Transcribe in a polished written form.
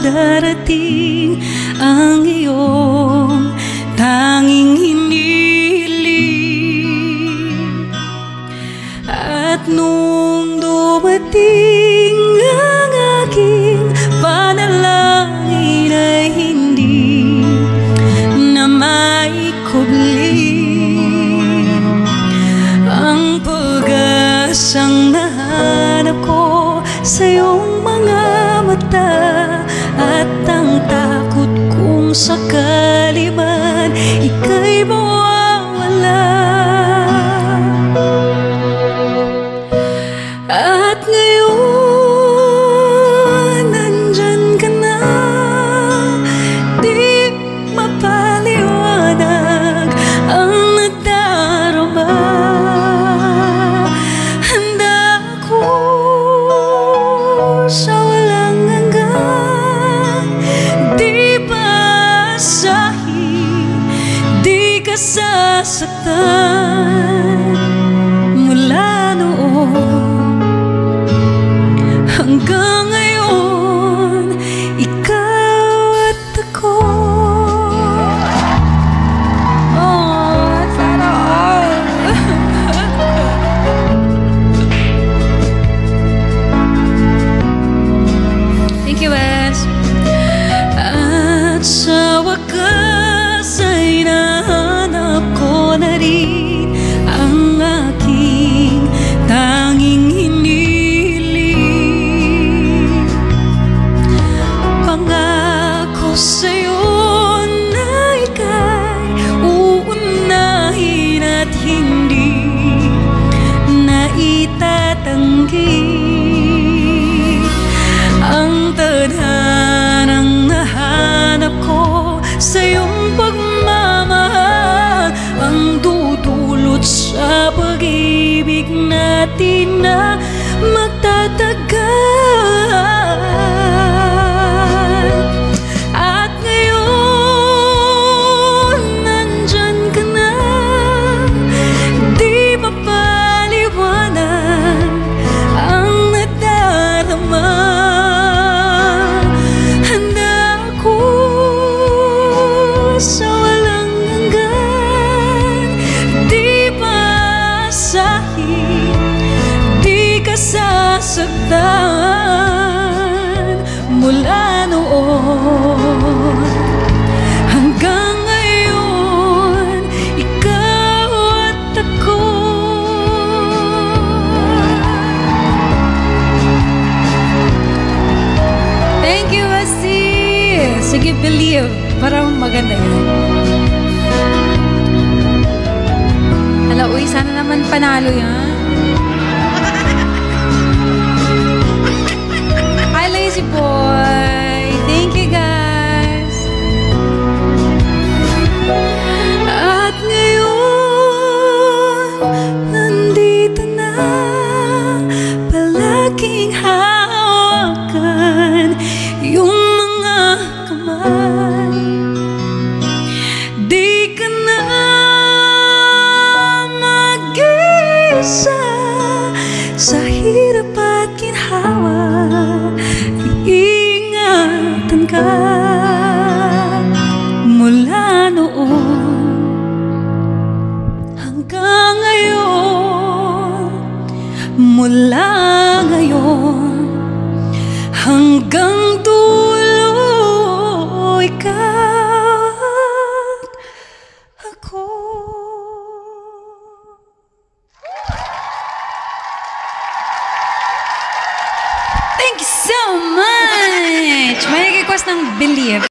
darating ang iyong tanging hiniling. At nung dumating ang aking panalangin ay hindi na maikubli ang pag-asang nahanap ko sa iyong mga mata, at ang takot kung sakali man ika'y mawawala. At ngayon nandyan ka na, di mapaliwanag ang nadarama. Handa ako sa walang hanggan, di basahin, di ka sasaktan. Mula noon hanggang ngayon, ikaw at ako. Oh, sana all. Thank you, Wes. At sa wakas ay nahanap ko na rin ang aking tanging hiniling. Pangako sa'yo na ika'y uunahin at hindi na itatanggi ang tadhanang nahanap ko sa iyong pagmamahal, ang dudulot sa pag-ibig natin na magtatagal. At ngayon nandyan ka na, di mapaliwanag ang nadarama. Handa ako sa walang hanggan, di basahin, di ka sasaktan. Mula noon hanggang ngayon, ikaw at ako. Thank you, Asi. Sige, believe. Parang maganda yun. Hala, uy, sana naman panalo yan. Hi, Lazy Boy. Thank you, guys. At ngayon nandito na, palaging hawakan yung mga kamay. Di ka na mag-isa sa hirap at ginhawa. Iingatan ka. Mula noon hanggang ngayon, mula ngayon hanggang dulo, ikaw at ako. Thank you so much! May nag-request ng Believe.